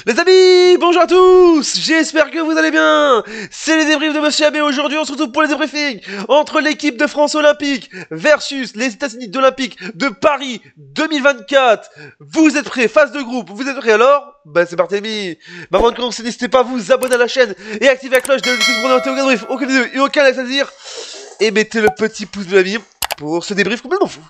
Les amis, bonjour à tous, j'espère que vous allez bien. C'est les débriefs de Monsieur Abbé. Aujourd'hui on se retrouve pour les débriefings entre l'équipe de France olympique versus les États-Unis d'Olympique de Paris 2024. Vous êtes prêts? Phase de groupe, vous êtes prêts alors? Bah c'est parti les amis. Bah avant de commencer, n'hésitez pas à vous abonner à la chaîne et activer la cloche de notification pour ne rater aucun débrief, aucune vidéo et aucun like à dire. Et mettez le petit pouce bleu l'ami pour ce débrief complètement fou.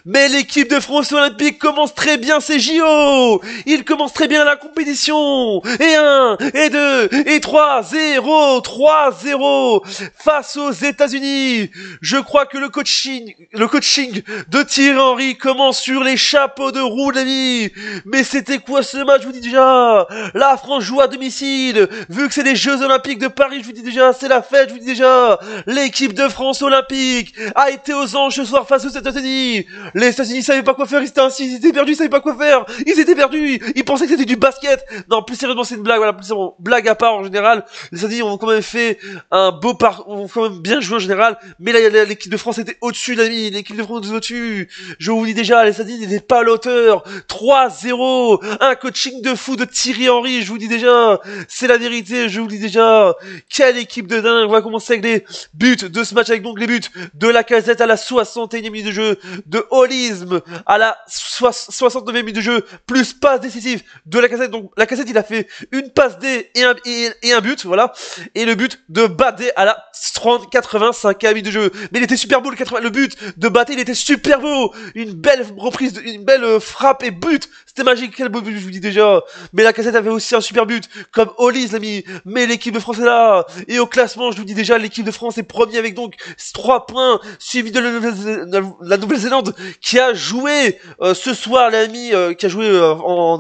Mais l'équipe de France olympique commence très bien ses JO. Il commence très bien la compétition. Et 1, et 2, et 3-0, 3-0 face aux États-Unis. Je crois que le coaching de Thierry Henry commence sur les chapeaux de roue, l'ami. Mais c'était quoi ce match, je vous dis déjà. La France joue à domicile. Vu que c'est les Jeux Olympiques de Paris, je vous dis déjà, c'est la fête, je vous dis déjà. L'équipe de France olympique a été aux anges ce soir face aux États-Unis. Les États-Unis savaient pas quoi faire, ils étaient ainsi, ils étaient perdus, ils savaient pas quoi faire. Ils étaient perdus, ils pensaient que c'était du basket. Non, plus sérieusement, c'est une blague, voilà, plus sérieusement, blague à part en général. Les États-Unis ont quand même fait un beau ont quand même bien joué en général. Mais là, l'équipe de France était au-dessus, l'ami. L'équipe de France était au-dessus. Je vous dis déjà, les États-Unis n'étaient pas à l'auteur. 3-0. Un coaching de fou de Thierry Henry, je vous dis déjà. C'est la vérité, je vous dis déjà. Quelle équipe de dingue. On va commencer avec les buts de ce match, avec donc les buts de Lacazette à la 61e minute de jeu, de Holisme à la 69e minute de jeu, plus passe décisive de Lacazette. Donc Lacazette il a fait une passe D et un but, voilà. Et le but de Badé à la 85e minute de jeu. Mais il était super beau le but de Badé, il était super beau. Une belle reprise, une belle frappe et but. C'était magique, quel beau but, je vous dis déjà. Mais Lacazette avait aussi un super but, comme Holis, l'ami. Mais l'équipe de France est là. Et au classement, je vous dis déjà, l'équipe de France est premier avec donc 3 points, suivi de la Nouvelle-Zélande qui a joué ce soir, l'ami, qui a joué en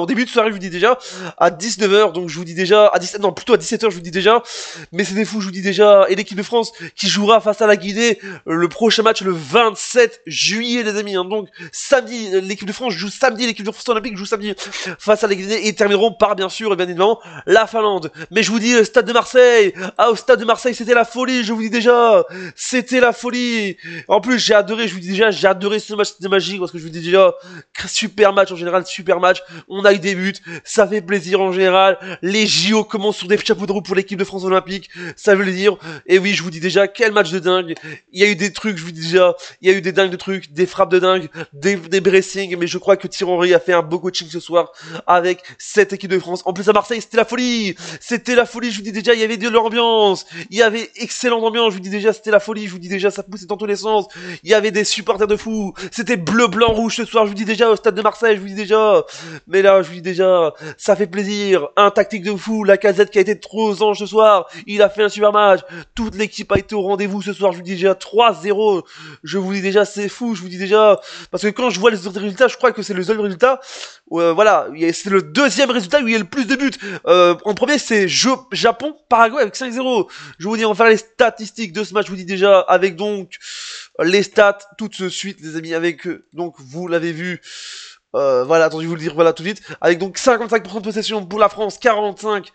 début de soirée, je vous dis déjà, à 19h, donc je vous dis déjà, plutôt à 17h, je vous dis déjà, mais c'était fou, je vous dis déjà, et l'équipe de France qui jouera face à la Guinée, le prochain match le 27 juillet, les amis, hein, donc samedi, l'équipe de France joue samedi, l'équipe de France olympique joue samedi face à la Guinée, et termineront par, bien sûr, et bien évidemment, la Finlande. Mais je vous dis, Stade de Marseille, au Stade de Marseille, c'était la folie, je vous dis déjà, c'était la folie. En plus, j'ai adoré, je vous dis déjà, j'ai adoré ce match, c'était magique, parce que je vous dis déjà, super match en général, super match, on a eu des buts, ça fait plaisir en général, les JO commencent sur des chapeaux de roue pour l'équipe de France olympique, ça veut le dire, et oui, je vous dis déjà, quel match de dingue, il y a eu des trucs, je vous dis déjà, il y a eu des dingues de trucs, des frappes de dingue, des pressings, mais je crois que Thierry Henry a fait un beau coaching ce soir, avec cette équipe de France. En plus à Marseille, c'était la folie, je vous dis déjà, il y avait de l'ambiance, il y avait excellente ambiance, je vous dis déjà, c'était la folie, je vous dis déjà, ça poussait dans tous les sens, il y avait des supporters de fou, c'était bleu, blanc, rouge ce soir, je vous dis déjà, au Stade de Marseille, je vous dis déjà, mais là, je vous dis déjà, ça fait plaisir, un tactique de fou, Lacazette qui a été trop aux anges ce soir, il a fait un super match, toute l'équipe a été au rendez-vous ce soir, je vous dis déjà, 3-0, je vous dis déjà, c'est fou, je vous dis déjà, parce que quand je vois les autres résultats, je crois que c'est le seul résultat, voilà, c'est le deuxième résultat où il y a le plus de buts, en premier c'est Japon, Paraguay avec 5-0, je vous dis, on va faire les statistiques de ce match, je vous dis déjà, avec donc les stats tout de suite les amis, avec donc vous l'avez vu, voilà, attendez, je vous le dire, voilà tout de suite, avec donc 55% de possession pour la France, 45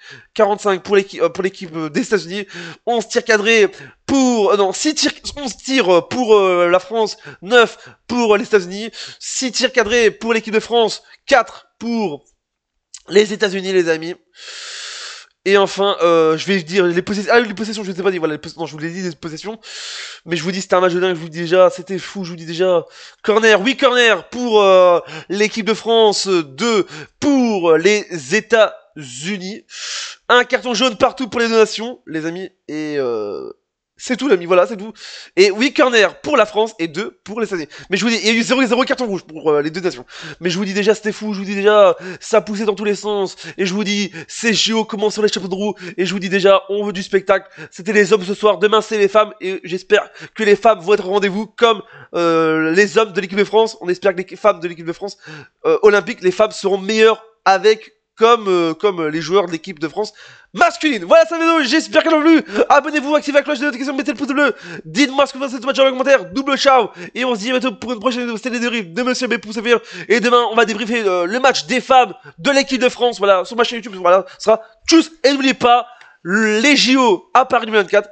pour l'équipe des États-Unis, 11 tirs cadrés pour, non, 11 tirs pour la France, 9 pour les États-Unis, 6 tirs cadrés pour l'équipe de France, 4 pour les États-Unis, les amis. Et enfin, je vais dire les possessions. Ah, les possessions, je ne sais pas dire. Voilà, non, je vous l'ai dit, les possessions. Mais je vous dis, c'était un match de dingue. Je vous dis déjà, c'était fou. Je vous dis déjà, corner, oui, corner pour l'équipe de France, 2 pour les États-Unis. Un carton jaune partout pour les deux nations, les amis. Et c'est tout, l'ami, voilà, c'est tout. Et oui, corner pour la France et 2 pour les États-Unis. Mais je vous dis, il y a eu 0 carton rouge pour les deux nations. Mais je vous dis déjà, c'était fou, je vous dis déjà, ça poussait dans tous les sens. Et je vous dis, ces JO commencent sur les chapeaux de roue. Et je vous dis déjà, on veut du spectacle. C'était les hommes ce soir, demain c'est les femmes. Et j'espère que les femmes vont être au rendez-vous comme les hommes de l'équipe de France. On espère que les femmes de l'équipe de France olympique, les femmes seront meilleures avec comme les joueurs de l'équipe de France masculine. Voilà cette vidéo, j'espère qu'elle a plu. Abonnez-vous, activez la cloche de notification, mettez le pouce bleu. Dites-moi ce que vous pensez de ce match en commentaire. Double ciao. Et on se dit à bientôt pour une prochaine vidéo. C'était les débriefs de Monsieur B pour sévir. Et demain, on va débriefer le match des femmes de l'équipe de France. Voilà, sur ma chaîne YouTube. Voilà, ce sera tchuss. Et n'oubliez pas, les JO à Paris 2024.